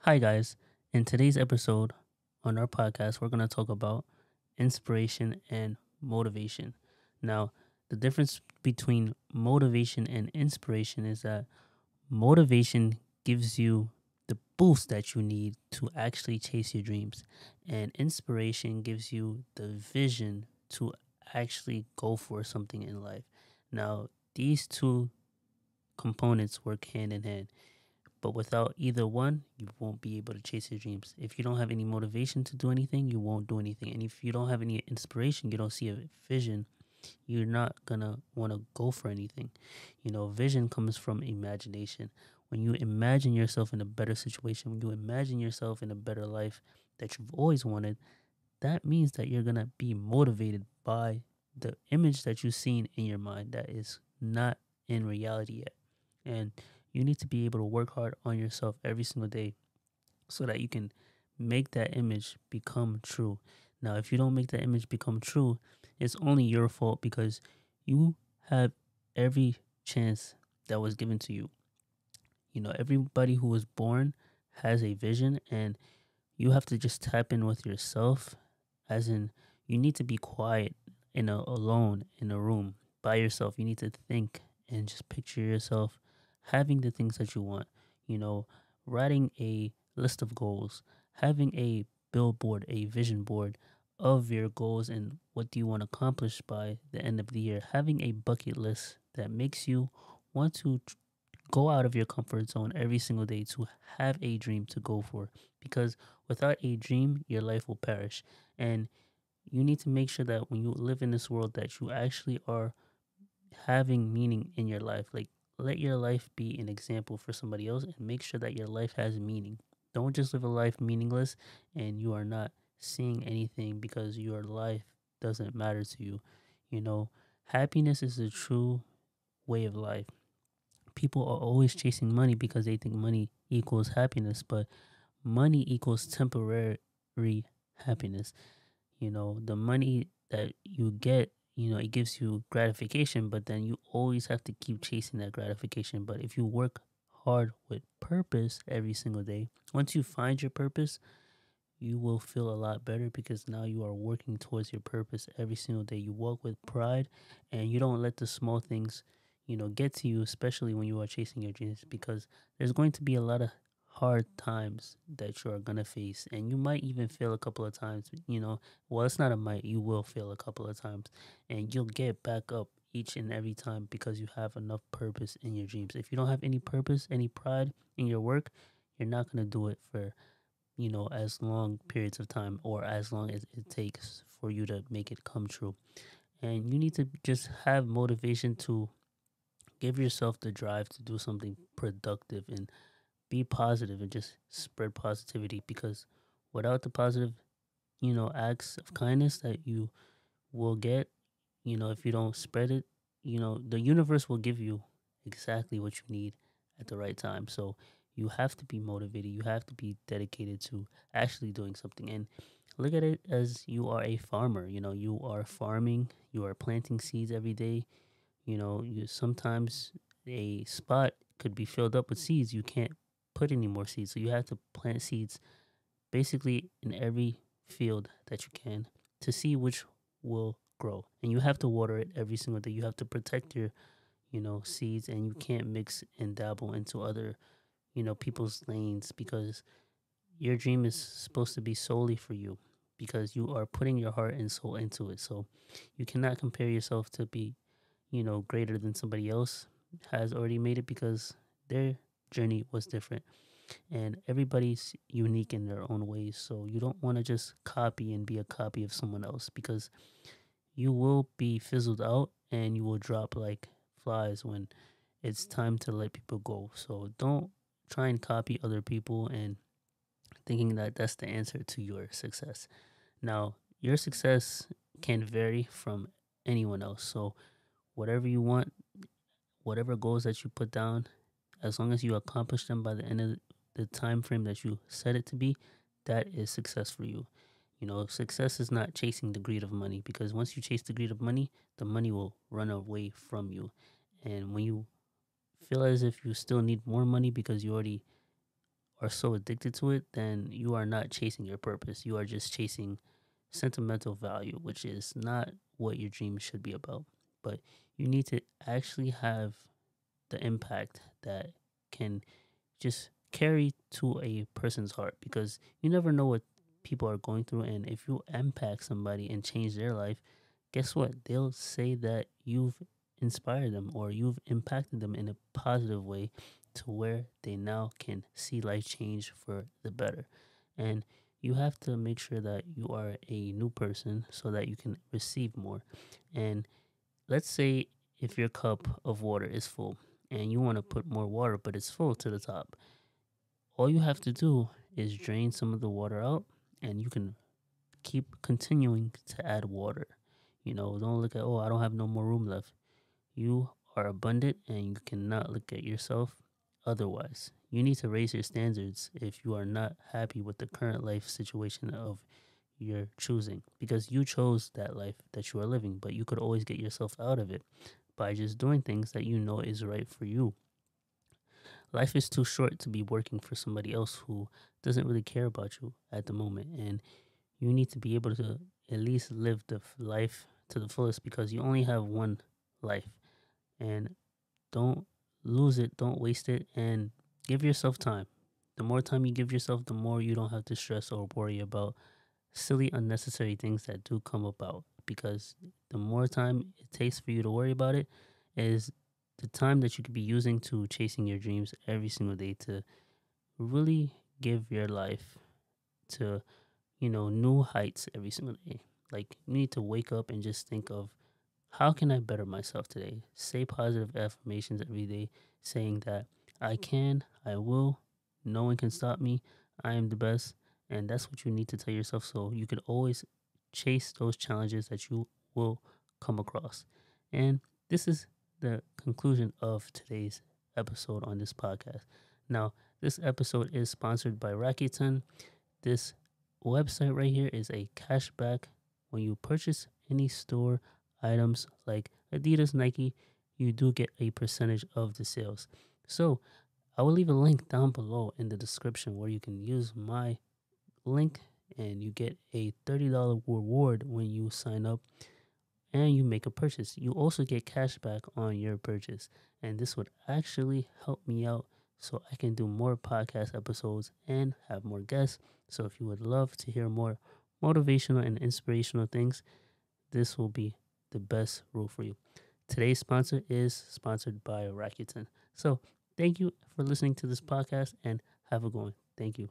Hi, guys. In today's episode on our podcast, we're going to talk about inspiration and motivation. Now, the difference between motivation and inspiration is that motivation gives you the boost that you need to actually chase your dreams, and inspiration gives you the vision to actually go for something in life. Now, these two components work hand in hand. But without either one, you won't be able to chase your dreams. If you don't have any motivation to do anything, you won't do anything. And if you don't have any inspiration, you don't see a vision, you're not gonna want to go for anything. Vision comes from imagination. When you imagine yourself in a better situation, when you imagine yourself in a better life that you've always wanted, that means that you're gonna be motivated by the image that you've seen in your mind that is not in reality yet. And you need to be able to work hard on yourself every single day so that you can make that image become true. Now, if you don't make that image become true, it's only your fault because you have every chance that was given to you. Everybody who was born has a vision, and you have to just tap in with yourself, as in, you need to be quiet alone in a room by yourself. You need to think and just picture yourself having the things that you want. You know, writing a list of goals, having a billboard, a vision board of your goals and what do you want to accomplish by the end of the year. Having a bucket list that makes you want to go out of your comfort zone every single day to have a dream to go for, because without a dream your life will perish. And you need to make sure that when you live in this world that you actually are having meaning in your life. Like, let your life be an example for somebody else and make sure that your life has meaning. Don't just live a life meaningless and you are not seeing anything because your life doesn't matter to you. you know Happiness is the true way of life. People are always chasing money because they think money equals happiness, but money equals temporary happiness. The money that you get, it gives you gratification, but then you always have to keep chasing that gratification. But if you work hard with purpose every single day, once you find your purpose, you will feel a lot better because now you are working towards your purpose every single day. You walk with pride and you don't let the small things, get to you, especially when you are chasing your dreams, because there's going to be a lot of hard times that you are going to face. And you might even fail a couple of times, well, it's not a might, you will fail a couple of times and you'll get back up each and every time because you have enough purpose in your dreams. If you don't have any purpose, any pride in your work, you're not going to do it for as long periods of time or as long as it takes for you to make it come true. And you need to just have motivation to give yourself the drive to do something productive and be positive and just spread positivity, because without the positive, acts of kindness that you will get, if you don't spread it, the universe will give you exactly what you need at the right time. So you have to be motivated. You have to be dedicated to actually doing something. And look at it as you are a farmer. You are farming, you are planting seeds every day. You sometimes a spot could be filled up with seeds. You can't put any more seeds. So you have to plant seeds basically in every field that you can to see which will grow. And you have to water it every single day. You have to protect your, seeds, and you can't mix and dabble into other, people's lanes, because your dream is supposed to be solely for you, because you are putting your heart and soul into it. So you cannot compare yourself to be, greater than somebody else has already made it, because their journey was different and everybody's unique in their own ways. So you don't want to just copy and be a copy of someone else, because you will be fizzled out and you will drop like flies when it's time to let people go. So don't try and copy other people and thinking that that's the answer to your success. Now, your success can vary from anyone else. So whatever you want, whatever goals that you put down, as long as you accomplish them by the end of the time frame that you set it to be, that is success for you. Success is not chasing the greed of money, because once you chase the greed of money, the money will run away from you. And when you feel as if you still need more money because you already are so addicted to it, then you are not chasing your purpose. You are just chasing sentimental value, which is not what your dream should be about. But you need to actually have the impact that can just carry to a person's heart, because you never know what people are going through. And if you impact somebody and change their life, guess what? They'll say that you've inspired them or you've impacted them in a positive way to where they now can see life change for the better. And you have to make sure that you are a new person so that you can receive more. And let's say if your cup of water is full and you want to put more water, but it's full to the top, all you have to do is drain some of the water out, and you can keep continuing to add water. Don't look at, oh, I don't have no more room left. You are abundant and you cannot look at yourself otherwise. You need to raise your standards if you are not happy with the current life situation of your choosing, because you chose that life that you are living, but you could always get yourself out of it by just doing things that you know is right for you. Life is too short to be working for somebody else who doesn't really care about you at the moment. And you need to be able to at least live the life to the fullest, because you only have one life. And don't lose it, don't waste it, and give yourself time. The more time you give yourself, the more you don't have to stress or worry about silly, unnecessary things that do come about. Because the more time it takes for you to worry about it is the time that you could be using to chasing your dreams every single day, to really give your life to, new heights every single day. Like, you need to wake up and just think of, how can I better myself today? Say positive affirmations every day, saying that I can, I will, no one can stop me, I am the best. And that's what you need to tell yourself, so you can always chase those challenges that you will come across. And this is the conclusion of today's episode on this podcast. Now, this episode is sponsored by Rakuten. This website right here is a cashback. When you purchase any store items like Adidas, Nike, you do get a percentage of the sales. So I will leave a link down below in the description where you can use my link and you get a $30 reward when you sign up and you make a purchase. You also get cash back on your purchase. And this would actually help me out so I can do more podcast episodes and have more guests. So if you would love to hear more motivational and inspirational things, this will be the best route for you. Today's sponsor is sponsored by Rakuten. So thank you for listening to this podcast and have a good one. Thank you.